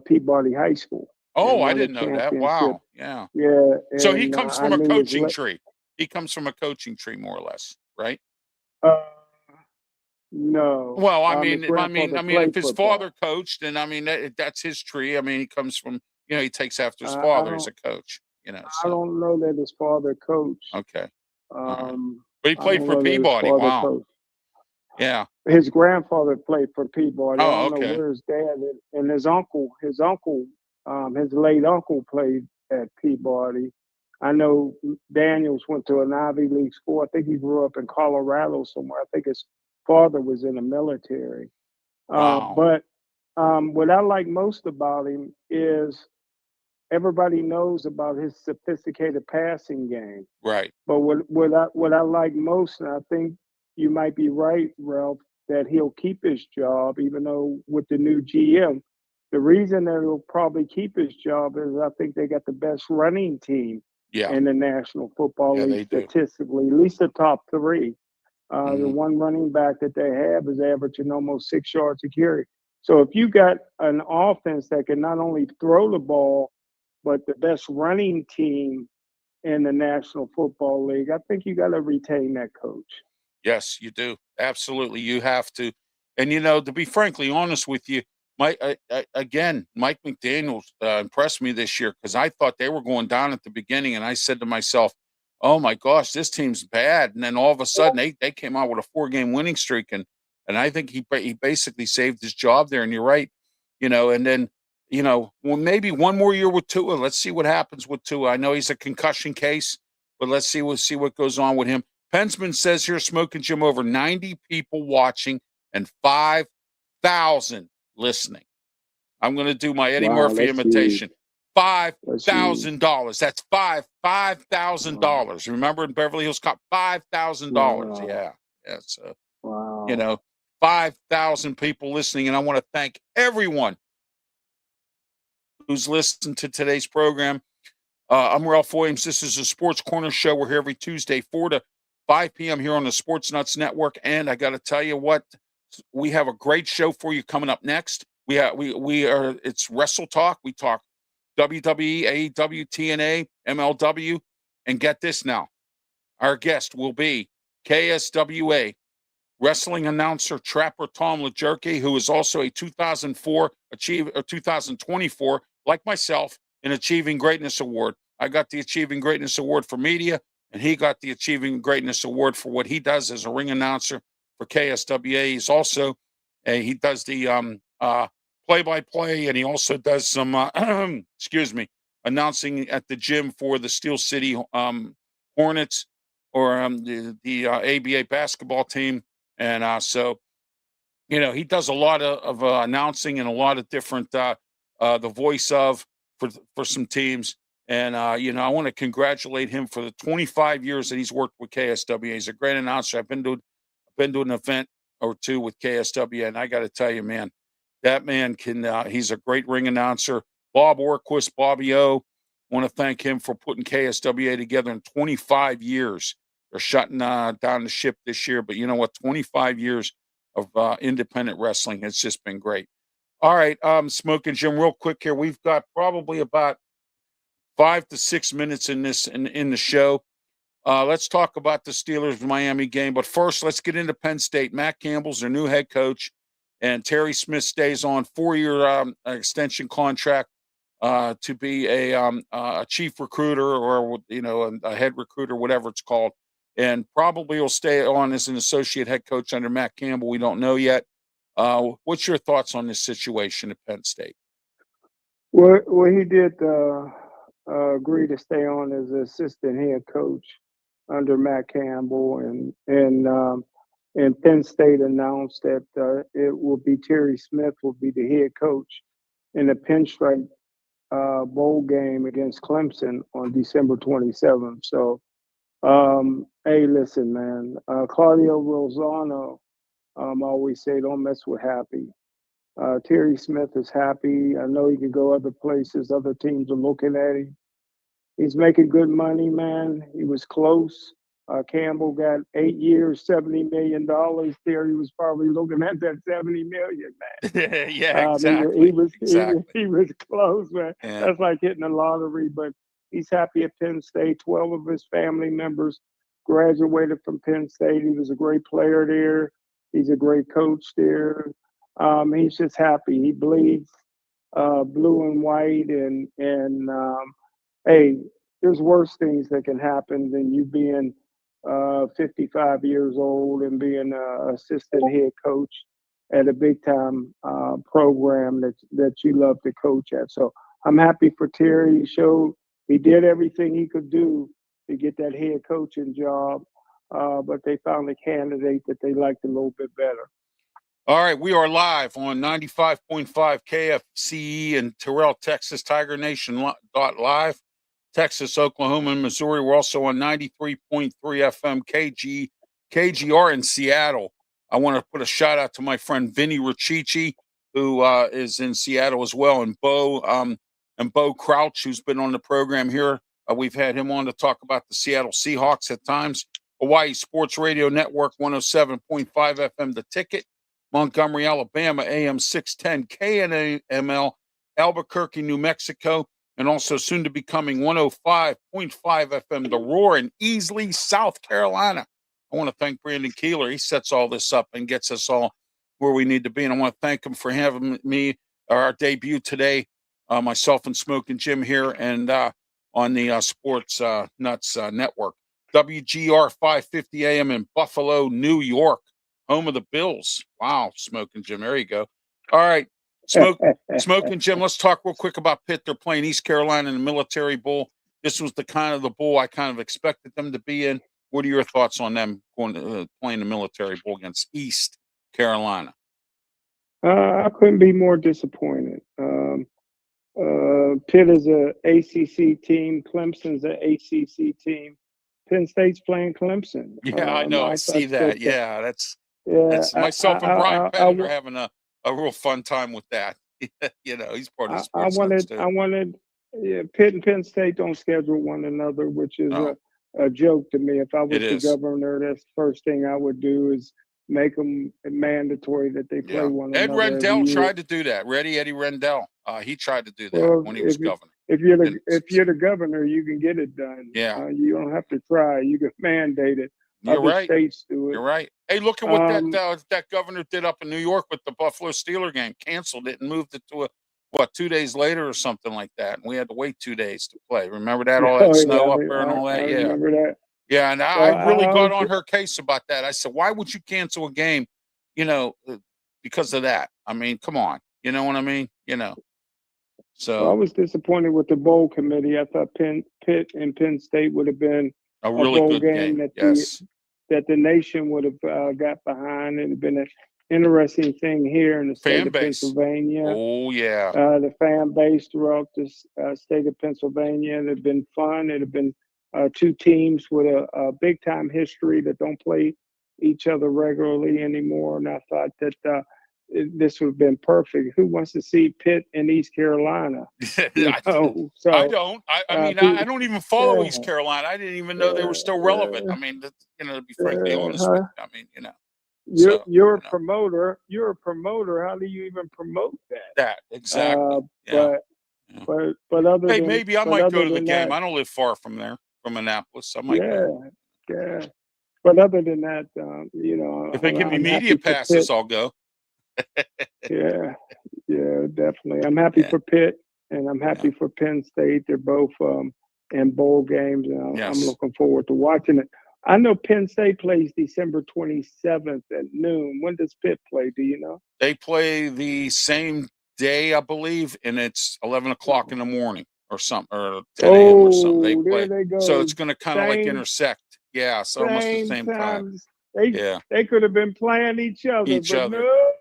Peabody High School. Oh, I didn't know that. Wow. Yeah. Yeah. So he comes from a coaching tree. He comes from a coaching tree, more or less, right? No. Well, I mean, if his father coached, then I mean that's his tree. I mean, he comes from, you know, he takes after his father as a coach. You know, so. I don't know that his father coached. Okay. Right. But he played for Peabody. Wow. Coached. Yeah. His grandfather played for Peabody. Oh, I don't know where his dad and his late uncle played at Peabody. I know Daniels went to an Ivy League school. I think he grew up in Colorado somewhere. I think his father was in the military. Wow. But what I like most about him is everybody knows about his sophisticated passing game. Right. But what I like most, and I think you might be right, Ralph, that he'll keep his job, even though with the new GM, the reason that he'll probably keep his job is I think they got the best running team in the National Football League statistically, at least the top 3. The one running back that they have is averaging almost 6 yards a carry. So if you got an offense that can not only throw the ball, but the best running team in the National Football League, I think you got to retain that coach. Yes, you do. Absolutely. You have to. And, you know, to be frankly honest with you, Mike McDaniel impressed me this year because I thought they were going down at the beginning. And I said to myself, oh, my gosh, this team's bad. And then all of a sudden they came out with a 4-game winning streak. And I think he basically saved his job there. And you're right, you know, and then, you know, well, maybe one more year with Tua. Let's see what happens with Tua. I know he's a concussion case, but let's see what goes on with him. Pensman says here, Smokin' Jim, over 90 people watching and 5,000 listening. I'm going to do my Eddie Murphy imitation. $5,000. That's $5,000. Remember in Beverly Hills Cop, $5,000. Yeah. So, you know, 5,000 people listening. And I want to thank everyone who's listened to today's program. I'm Ralph Williams. This is a Sports Corner Show. We're here every Tuesday, 4 to 5 p.m. here on the Sports Nuts Network. And I got to tell you what, we have a great show for you coming up next. It's Wrestle Talk. We talk WWE, AEW, TNA, MLW. And get this now, our guest will be KSWA wrestling announcer Trapper Tom LaJerke, who is also a 2024, like myself, an Achieving Greatness Award. I got the Achieving Greatness Award for media. and he got the Achieving Greatness Award for what he does as a ring announcer for KSWA. He's also he does the play-by-play, and he also does some excuse me, announcing at the gym for the Steel City Hornets, or the ABA basketball team. And so, he does a lot of announcing and a lot of different the voice of for some teams. And I want to congratulate him for the 25 years that he's worked with KSWA. He's a great announcer. I've been to an event or two with KSWA, and I got to tell you, man, that man he's a great ring announcer. Bob Orquist, Bobby O, want to thank him for putting KSWA together in 25 years. They're shutting down the ship this year, but you know what? 25 years of independent wrestling. It's just been great. All right, Smokin' Jim, real quick here. We've got probably about 5 to 6 minutes in the show. Let's talk about the Steelers-Miami game. But first, let's get into Penn State. Matt Campbell's their new head coach, and Terry Smith stays on 4-year extension contract to be a chief recruiter, or a head recruiter, whatever it's called, and probably will stay on as an associate head coach under Matt Campbell. We don't know yet. What's your thoughts on this situation at Penn State? Well, he did agree to stay on as assistant head coach under Matt Campbell, and Penn State announced that it will be Terry Smith will be the head coach in the Pinstripe bowl game against Clemson on December 27th. So, hey, listen, man, Claudio Rosano always say, don't mess with happy. Terry Smith is happy. I know he can go other places. Other teams are looking at him. He's making good money, man. He was close. Campbell got 8 years, $70 million. Terry was probably looking at that $70 million, man. Yeah, exactly. He was close, man. Yeah. That's like hitting the lottery. But he's happy at Penn State. 12 of his family members graduated from Penn State. He was a great player there. He's a great coach there. He's just happy. He bleeds blue and white, and hey, there's worse things that can happen than you being 55 years old and being an assistant head coach at a big time program that you love to coach at. So I'm happy for Terry. He did everything he could do to get that head coaching job, but they found a candidate that they liked a little bit better. All right, we are live on 95.5 KFCE in Terrell, Texas, Tiger Nation live, Texas, Oklahoma, and Missouri. We're also on 93.3 FM KGR in Seattle. I want to put a shout out to my friend Vinny Riccici, who is in Seattle as well, and Bo Crouch, who's been on the program here. We've had him on to talk about the Seattle Seahawks at times. Hawaii Sports Radio Network 107.5 FM, The Ticket. Montgomery, Alabama, AM 610 KNML, Albuquerque, New Mexico, and also soon to be coming 105.5 FM, The Roar in Easley, South Carolina. I want to thank Brandon Keeler. He sets all this up and gets us all where we need to be. And I want to thank him for having our debut today, myself and Smokin' Jim here, and on the Sports Nuts Network. WGR 550 AM in Buffalo, New York. Home of the Bills. Wow, Smokin' Jim. There you go. All right, Smokin' Jim, let's talk real quick about Pitt. They're playing East Carolina in the Military Bowl. This was the bowl I kind of expected them to be in. What are your thoughts on them going to playing the Military Bowl against East Carolina? I couldn't be more disappointed. Pitt is an ACC team. Clemson's an ACC team. Penn State's playing Clemson. Yeah, I know. I see that. Yeah, that's myself and Brian Pettit are having a real fun time with that. He's part of the sports. Pitt and Penn State don't schedule one another, which is a joke to me. If I was the governor, that's the first thing I would do is make them mandatory that they play one another. Ed Rendell tried to do that. Eddie Rendell. He tried to do that when he was governor. If you're the governor, you can get it done. Yeah. You don't have to try. You can mandate it. You're right. States do it. You're right. Hey, look at what that governor did up in New York with the Buffalo Steeler game. Canceled it and moved it to 2 days later or something like that. And we had to wait 2 days to play. Remember that? All that snow up there and all that? I remember that. Yeah, and So I really got was on her case about that. I said, why would you cancel a game, because of that? I mean, come on. You know what I mean? I So was disappointed with the bowl committee. I thought Pitt and Penn State would have been a a really bowl good game game. Yes. that the nation would have got behind. It'd have been an interesting thing here in the state Fan of base. Pennsylvania. Oh, yeah. The fan base throughout the state of Pennsylvania. It'd have been fun. It'd have been two teams with a big time history that don't play each other regularly anymore. And I thought that this would have been perfect. Who wants to see Pitt in East Carolina? So I don't. I mean, I don't even follow East Carolina. I didn't even know they were still relevant. I mean, to be frankly honest with you, I mean, You're a promoter. You're a promoter. How do you even promote that? That exactly. Yeah. But other Hey, than maybe I but might other go to the than game. that, I don't live far from there, from Annapolis. I might go. yeah. But other than that, If they give me I'm media happy for passes, Pitt. I'll go. Yeah, definitely. I'm happy for Pitt, and I'm happy for Penn State. They're both in bowl games, and Yes. I'm looking forward to watching it. I know Penn State plays December 27th at noon. When does Pitt play? Do you know? They play the same day, I believe, and it's 11 o'clock in the morning or something, or 10 a.m. or something. They play. There they go. So it's going to kind of like Same- intersect. Yeah, it's almost the same time. They could have been playing each other, but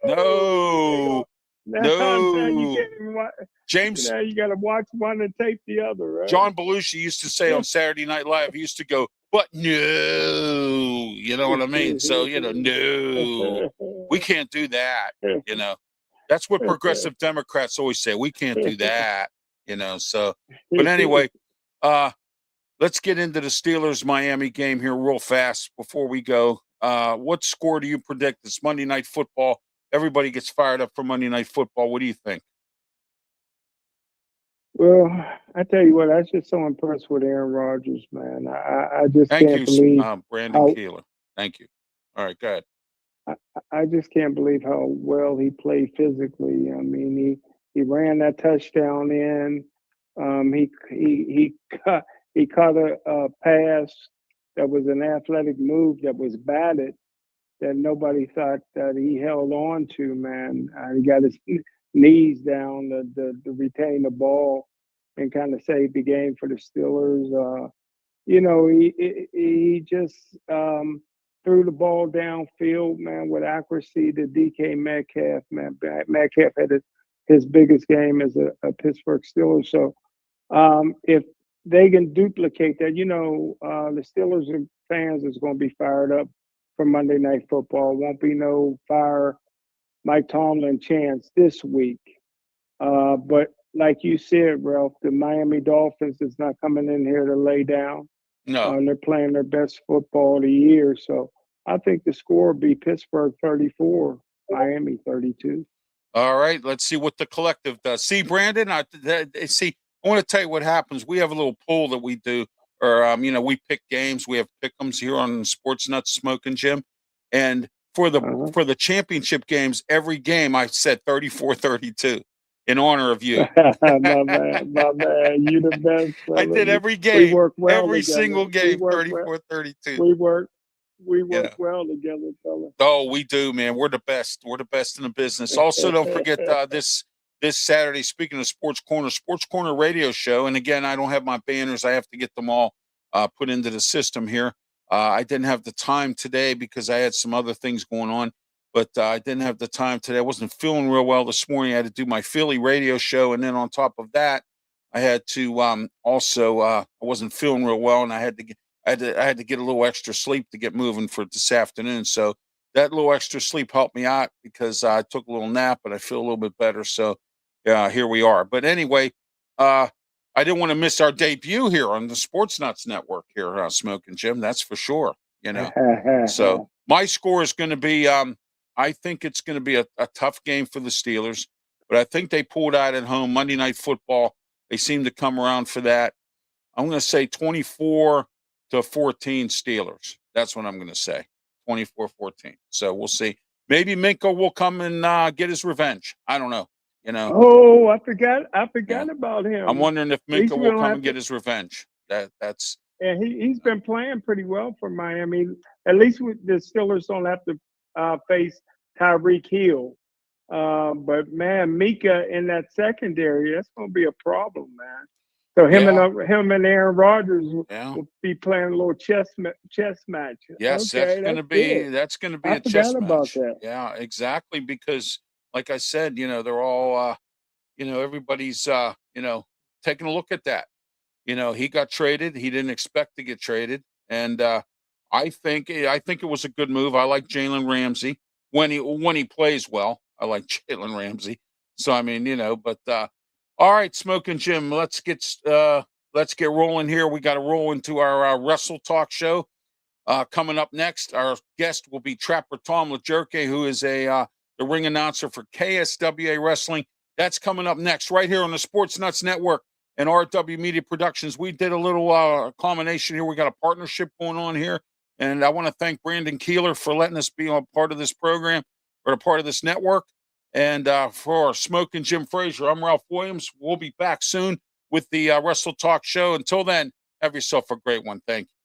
no. You can't even watch. James, You got to watch one and tape the other, right? John Belushi used to say on Saturday Night Live, he used to go, but no, you know what I mean? So, no, we can't do that, That's what progressive Democrats always say. We can't do that, so. But anyway, let's get into the Steelers-Miami game here real fast before we go. What score do you predict? It's Monday Night Football. Everybody gets fired up for Monday Night Football. What do you think? Well, I tell you what, I was just so impressed with Aaron Rodgers, man. I just can't believe Brandon Keeler. Thank you. All right, go ahead. I just can't believe how well he played physically. I mean, he ran that touchdown in. He caught a pass that was an athletic move that was batted that nobody thought that he held on to. Man, he got his knees down to retain the ball and kind of save the game for the Steelers. He just threw the ball downfield, man, with accuracy to DK Metcalf. Man, Metcalf had his biggest game as a Pittsburgh Steelers. So if they can duplicate that, the Steelers fans is going to be fired up for Monday Night Football. Won't be no fire Mike Tomlin chance this week. But like you said, Ralph, the Miami Dolphins is not coming in here to lay down. No. They're playing their best football of the year. So I think the score will be Pittsburgh 34, Miami 32. All right, let's see what the collective does. See, Brandon, I want to tell you what happens. We have a little poll that we do, or we pick games. We have pick'ems here on Sports Nuts Smokin' Jim, and for the championship games, every game I said 34-32 in honor of you. my man, you the best. Brother. I did every game. We work well every together. single game, 34-32. We work well together, fella. Oh, we do, man. We're the best. We're the best in the business. Also, don't forget this Saturday, speaking of Sports Corner radio show. And again, I don't have my banners. I have to get them all put into the system here. I didn't have the time today because I had some other things going on, but I didn't have the time today. I wasn't feeling real well this morning. I had to do my Philly radio show. And then on top of that, I had to I wasn't feeling real well, and I had to get a little extra sleep to get moving for this afternoon. So that little extra sleep helped me out because I took a little nap, but I feel a little bit better. So here we are. But anyway, I didn't want to miss our debut here on the Sports Nuts Network here, Smokin' Jim. That's for sure. So my score is going to be, I think it's going to be a tough game for the Steelers, but I think they pulled out at home. Monday Night Football, they seem to come around for that. I'm going to say 24-14 Steelers. That's what I'm going to say. 24-14. So we'll see. Maybe Minka will come and get his revenge. I don't know. Oh, I forgot about him. I'm wondering if Minka will come and get his revenge. That's and he's been playing pretty well for Miami. At least with the Steelers don't have to face Tyreek Hill. But man, Mika in that secondary, that's going to be a problem, man. So him and Aaron Rodgers will be playing a little chess match. Yes, Okay, that's going to be I a chess forgot about match. that. Yeah, exactly. Because, like I said, they're all, everybody's, taking a look at that. He got traded. He didn't expect to get traded, and I think it was a good move. I like Jalen Ramsey when he plays well. I like Jalen Ramsey. So I mean, but all right, Smokin' Jim, let's get rolling here. We got to roll into our Wrestle Talk show. Coming up next, our guest will be Trapper Tom LaJerke, who is the ring announcer for KSWA Wrestling. That's coming up next, right here on the Sports Nuts Network and RW Media Productions. We did a little combination here. We got a partnership going on here, and I want to thank Brandon Keeler for letting us be a part of this program or a part of this network. And for Smokin' Jim Frazier, I'm Ralph Williams. We'll be back soon with the Wrestle Talk show. Until then, have yourself a great one. Thank you.